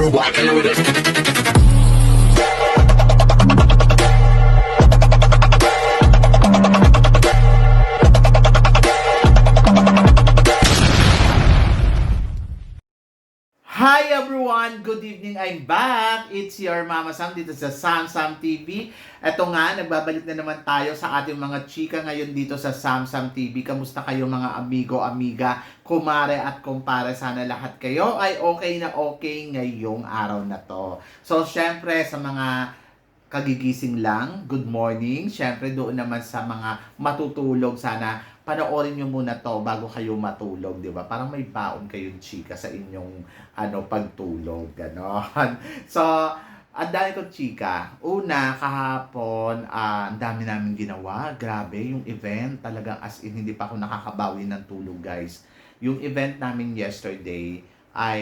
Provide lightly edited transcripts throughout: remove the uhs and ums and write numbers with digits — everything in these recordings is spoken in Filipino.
rocking with it. Hi everyone! Good evening! I'm back! It's your Mama Sam dito sa Sam Sam TV. Eto nga, nagbabalik na naman tayo sa ating mga chika ngayon dito sa Sam Sam TV. Kamusta kayo mga amigo, amiga, kumare at kumpare? Sana lahat kayo ay okay na okay ngayong araw na to. So, syempre sa mga kagigising lang, good morning. Syempre doon naman sa mga matutulog, sana panoorin nyo muna to bago kayo matulog, di ba? Parang may baon kayong chika sa inyong pagtulog, ganon. So, ang dami kong chika. Una, kahapon, ang dami namin ginawa. Grabe, yung event, talagang as in, hindi pa ako nakakabawi ng tulog, guys. Yung event namin yesterday ay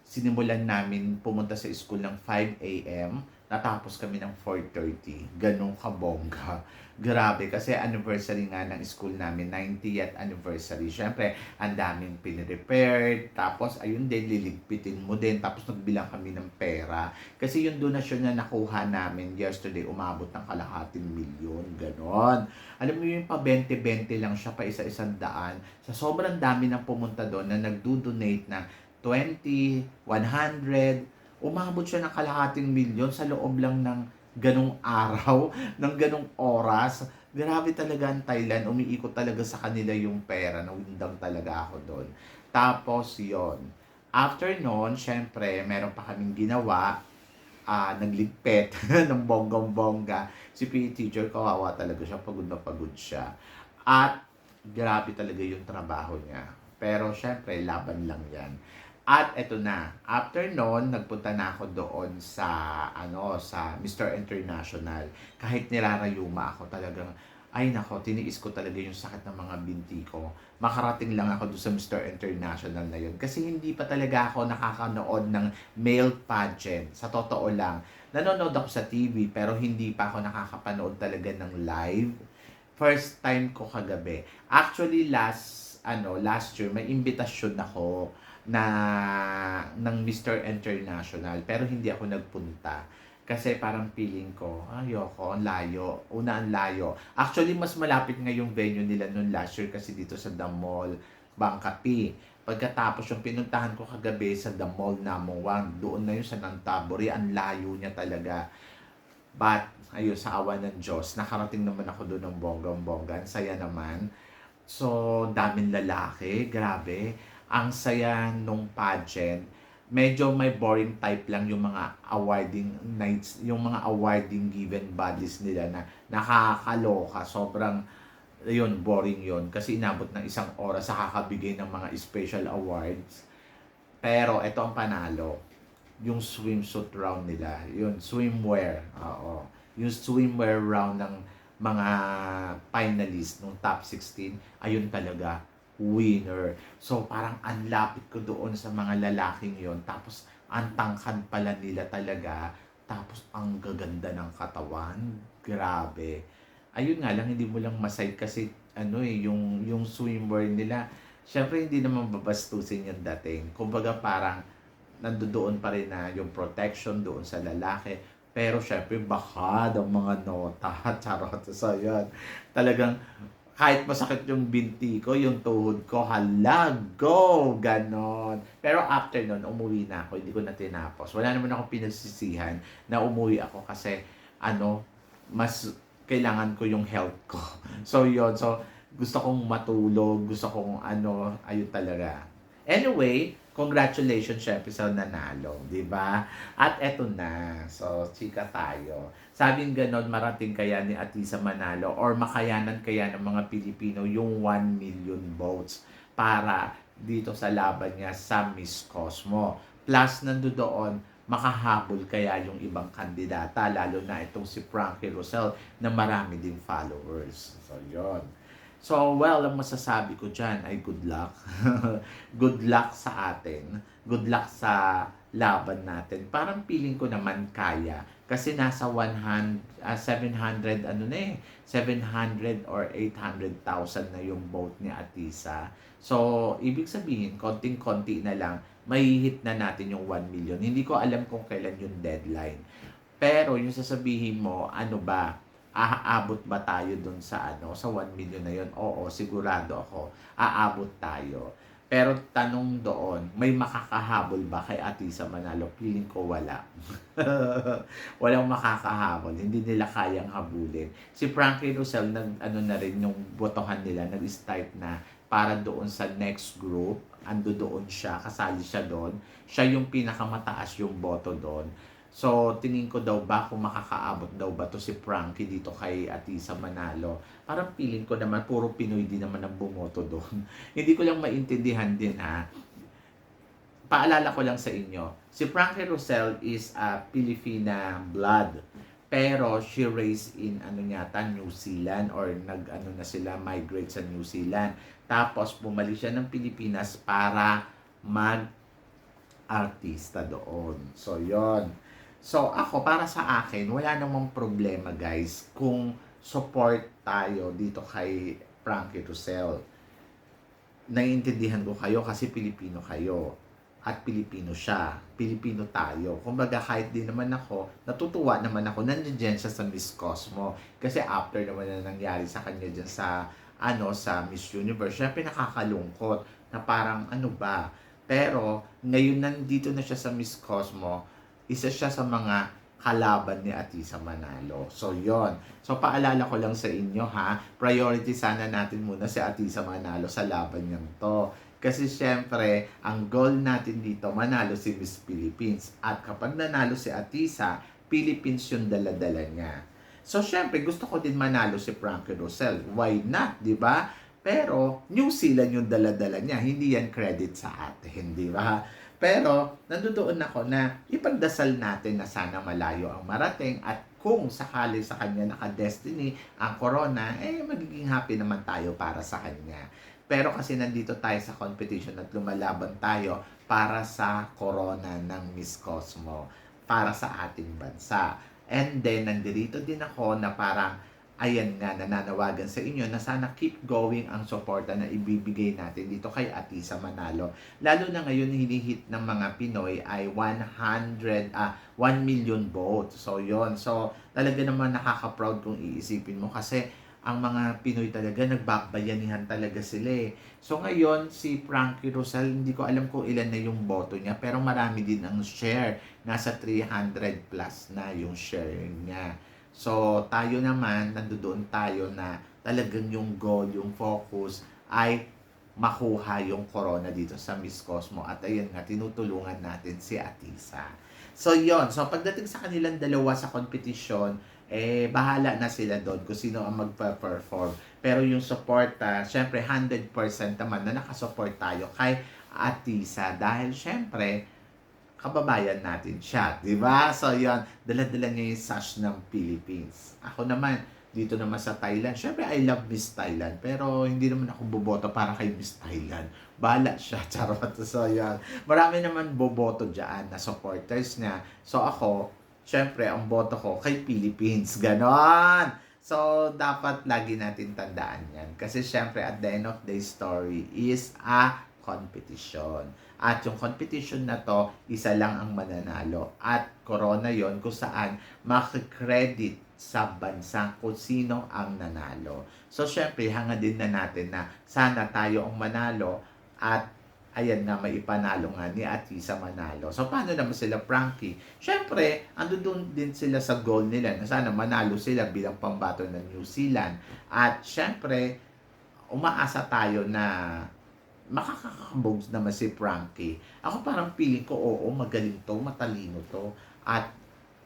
sinimulan namin pumunta sa school ng 5 a.m. Natapos kami ng 4:30. Ganun kabongga. Grabe, kasi anniversary nga ng school namin, 90th anniversary. Siyempre, ang daming pinrepared. Tapos, ayun din, liligpitin mo din. Tapos, nagbilang kami ng pera. Kasi yung donasyon na nakuha namin yesterday, umabot ng kalahating milyon. Ganon. Alam mo yung pa 20-20 lang siya, pa isa-isang daan. Sa sobrang dami ng pumunta doon na nagdo-donate ng 20, 100, umabot siya ng kalahating milyon sa loob lang ng ganong araw, ng ganong oras. Grabe talaga ang Thailand. Umiikot talaga sa kanila yung pera. Nawindang talaga ako doon. Tapos yon. After noon, syempre, meron pa kaming ginawa. Nagligpit ng bonggang-bongga. Si PE teacher, kawawa talaga siya. Pagod na pagod siya. At grabe talaga yung trabaho niya. Pero syempre, laban lang yan. At eto na, after noon, nagpunta na ako doon sa sa Mr. International. Kahit nirarayuma ako, talagang ay nako, tiniis ko talaga yung sakit ng mga binti ko. Makarating lang ako doon sa Mr. International na yun. Kasi hindi pa talaga ako nakakanood ng male pageant. Sa totoo lang, nanonood ako sa TV pero hindi pa ako nakakapanood talaga ng live. First time ko kagabi. Actually, last year, may imbitasyon ako ng Mr. International, pero hindi ako nagpunta kasi parang feeling ko ayoko, ang layo. Una, ang layo. Actually, mas malapit nga yung venue nila noon last year kasi dito sa The Mall Bangkapi. Pagkatapos yung pinuntahan ko kagabi sa The Mall Namuwang, doon na yun sa Nantaburi, ang layo niya talaga. But ayun, sa awa ng Diyos, nakarating naman ako doon ng bonggang-bongga. Ang saya naman. So, daming lalaki, grabe. Ang saya nung pageant. Medyo may boring type lang yung mga awarding nights, yung mga awarding given bodies nila na nakakaloka. Sobrang, yun, boring yun. Kasi inabot ng isang oras sa kakabigay ng mga special awards. Pero, ito ang panalo. Yung swimsuit round nila. Yun, swimwear. Oo. Yung swimwear round ng mga finalists nung top 16, ayun talaga, winner. So, parang anlapit ko doon sa mga lalaking yon. Tapos, ang tangkad pala nila talaga. Tapos, ang gaganda ng katawan. Grabe. Ayun nga lang, hindi mo lang masay kasi, yung swimwear nila, syempre, hindi naman babastusin yung dating. Kumbaga, parang, nandoon pa rin na yung protection doon sa lalaki. Pero syempre, baka ng mga nota. Charot. So, yun. Talagang, kahit masakit yung binti ko, yung tuhod ko, hala, go! Ganon. Pero after nun, umuwi na ako. Hindi ko na tinapos. Wala naman ako pinagsisihan na umuwi ako kasi, mas kailangan ko yung health ko. So, yun. So, gusto kong matulog. Gusto kong, ayun talaga. Anyway, congratulations syempre sa nanalo, di ba? At eto na. So, chika tayo. Sabing ganon, marating kaya ni Atisa manalo or makayanan kaya ng mga Pilipino yung 1 million votes para dito sa laban niya sa Miss Cosmo. Plus, nandoon, makahabol kaya yung ibang kandidata, lalo na itong si Frankie Rosel na marami ding followers. So, yon. So, well, ang masasabi ko dyan ay good luck. Good luck sa atin. Good luck sa laban natin. Parang feeling ko naman kaya. Kasi nasa 700, ano na eh, 700 or 800,000 na yung vote ni Atisa. So, ibig sabihin, konting-konti na lang, may hit na natin yung 1 million. Hindi ko alam kung kailan yung deadline. Pero yung sasabihin mo, ano ba, aabot ba tayo dun sa sa 1 million na yun? Oo, sigurado ako, aabot tayo. Pero tanong doon, may makakahabol ba kay Atisa Manalo? Feeling ko wala. Walang makakahabol. Hindi nila kayang habulin. Si Frankie Rosel, na rin yung botohan nila, nag-start na para doon sa next group. Ando doon siya, kasali siya doon. Siya yung pinakamataas yung boto doon. So, tingin ko daw ba kung makakaabot daw ba to si Frankie dito kay Atisa Manalo. Parang feeling ko naman, puro Pinoy din naman ang bumoto doon. Hindi ko lang maintindihan din Paalala ko lang sa inyo, si Frankie Rosel is a Filipina blood. Pero she raised in New Zealand or na sila migrate sa New Zealand. Tapos bumalik siya ng Pilipinas para mag-artista doon. So, yon. So, ako, para sa akin, wala namang problema, guys, kung support tayo dito kay Frankie Rosel. Naiintindihan ko kayo kasi Pilipino kayo. At Pilipino siya. Pilipino tayo. Kumbaga, kahit din naman ako, natutuwa naman ako, nandiyan siya sa Miss Cosmo. Kasi after naman na nangyari sa kanya dyan sa, sa Miss Universe, syempre nakakalungkot na parang ano ba. Pero, ngayon nandito na siya sa Miss Cosmo, isa siya sa mga kalaban ni Atisa Manalo. So, yon. So, paalala ko lang sa inyo, priority sana natin muna si Atisa Manalo sa laban niyang to. Kasi, syempre, ang goal natin dito, manalo si Miss Philippines. At kapag nanalo si Atisa, Philippines yung dala-dala niya. So, syempre, gusto ko din manalo si Frankie Rosel. Why not, di ba? Pero, New Zealand yung dala-dala niya. Hindi yan credit sa atin, di ba? Pero, nandoon ako na ipagdasal natin na sana malayo ang marating at kung sakali sa kanya naka-destiny ang corona, magiging happy naman tayo para sa kanya. Pero kasi nandito tayo sa competition at lumalaban tayo para sa corona ng Miss Cosmo, para sa ating bansa. And then, nandito din ako na parang ayan nga, nananawagan sa inyo na sana keep going ang suporta na ibibigay natin dito kay Atisa Manalo. Lalo na ngayon, hinihit ng mga Pinoy ay 1 million votes. So, yon. So, talaga naman nakaka-proud kung iisipin mo kasi ang mga Pinoy talaga, nagbabayanihan talaga sila eh. So, ngayon, si Frankie Rosel, hindi ko alam kung ilan na yung boto niya, pero marami din ang share. Nasa 300 plus na yung share niya. So, tayo naman, nandoon tayo na talagang yung goal, yung focus ay makuha yung corona dito sa Miss Cosmo. At ayun nga, tinutulungan natin si Atisa. So, yon. So, pagdating sa kanilang dalawa sa competition, bahala na sila doon kung sino ang magpa-perform. Pero yung support, syempre, 100% naman na nakasupport tayo kay Atisa. Dahil, syempre, kababayan natin siya, di ba? So, yan, dala-dala niya yung sash ng Philippines. Ako naman, dito naman sa Thailand, syempre, I love Miss Thailand, pero hindi naman ako boboto para kay Miss Thailand. Bahala siya, charot. So, yan. Marami naman boboto dyan na supporters niya. So, ako, syempre, ang boto ko kay Philippines. Ganon! So, dapat lagi natin tandaan yan. Kasi, syempre, at the end of the story is a competition. At yung competition na to, isa lang ang mananalo. At corona yon kung saan makikredit sa bansa kung sino ang nanalo. So, syempre, hanga din na natin na sana tayo ang manalo at ayan nga, may ipanalo nga ni Atisa Manalo. So, paano naman sila, Frankie? Syempre, ando doon din sila sa goal nila na sana manalo sila bilang pambato ng New Zealand. At syempre, umaasa tayo na makakakabog naman si Frankie. Ako parang feeling ko, oo, magaling to, matalino to. At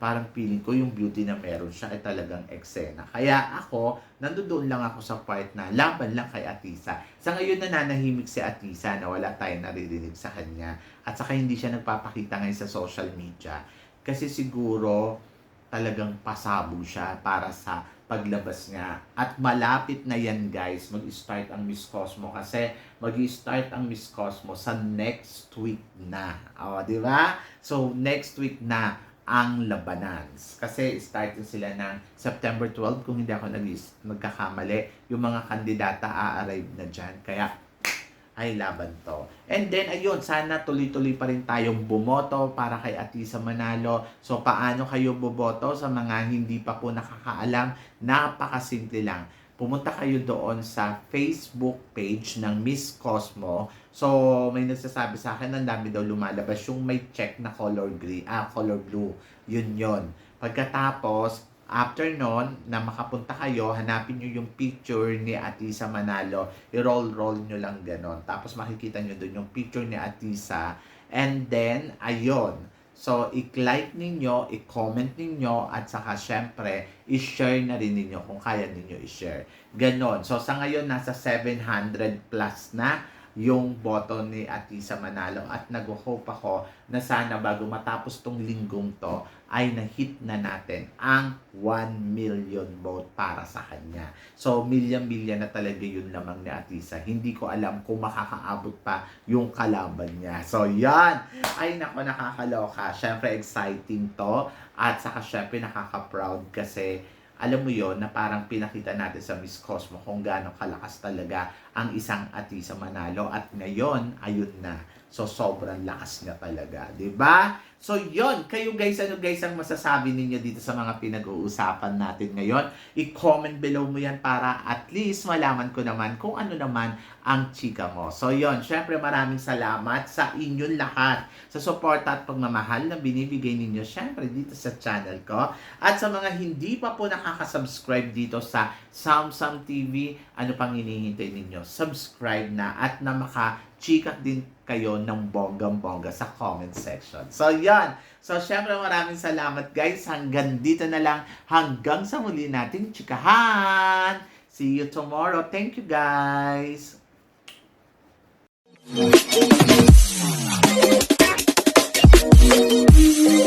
parang feeling ko yung beauty na meron siya ay talagang eksena. Kaya ako, nandoon lang ako sa part na laban lang kay Atisa. Sa ngayon nananahimik si Atisa na wala tayong naririnig sa kanya. At saka hindi siya nagpapakita ngayon sa social media. Kasi siguro talagang pasabog siya para sa paglabas nga. At malapit na yan guys, mag-start ang Miss Cosmo kasi mag-start ang Miss Cosmo sa next week na. O, di ba? So, next week na ang labanan. Kasi starting sila ng September 12, kung hindi ako nagkakamali, yung mga kandidata a-arrive na dyan. Kaya, ay laban to. And then, ayun, sana tuloy-tuloy pa rin tayong bumoto para kay Atisa Manalo. So, paano kayo buboto sa mga hindi pa po nakakaalam? Napakasimple lang. Pumunta kayo doon sa Facebook page ng Miss Cosmo. So, may nagsasabi sa akin, ang dami daw lumalabas yung may check na color blue. Yun. Pagkatapos, after nun, na makapunta kayo, hanapin nyo yung picture ni Atisa Manalo. I-roll nyo lang ganon. Tapos makikita nyo doon yung picture ni Atisa. And then, ayun. So, i-like ninyo, i-comment ninyo, at saka syempre, i-share na rin ninyo kung kaya ninyo i-share. Ganon. So, sa ngayon, nasa 700 plus na yung boto ni Atisa Manalo at nag-hope ako na sana bago matapos tong linggong to ay na-hit na natin ang 1 million vote para sa kanya. So, milyan-milyan na talaga yun lamang ni Atisa. Hindi ko alam kung makakaabot pa yung kalaban niya. So, yan! Ay, nako, nakakaloka. Syempre, exciting to. At saka, syempre, nakaka-proud kasi alam mo yon na parang pinakita natin sa Miss Cosmo kung gaano kalakas talaga ang isang Atisa Manalo at ngayon, ayun na. So, sobrang lakas niya talaga. 'Di ba? So, yon. Kayo guys, ano guys ang masasabi ninyo dito sa mga pinag-uusapan natin ngayon? I-comment below mo yan para at least malaman ko naman kung ano naman ang chika mo. So, yon. Syempre, maraming salamat sa inyong lahat sa suporta at pagmamahal na binibigay ninyo syempre dito sa channel ko. At sa mga hindi pa po nakaka-subscribe dito sa Samsam TV, ano pang hinihintay ninyo? Subscribe na at na maka-chika din kayo ng bonggang-bongga sa comment section. So, yan. So, syempre maraming salamat guys. Hanggang dito na lang. Hanggang sa muli nating chikahan. See you tomorrow. Thank you guys. Thank you.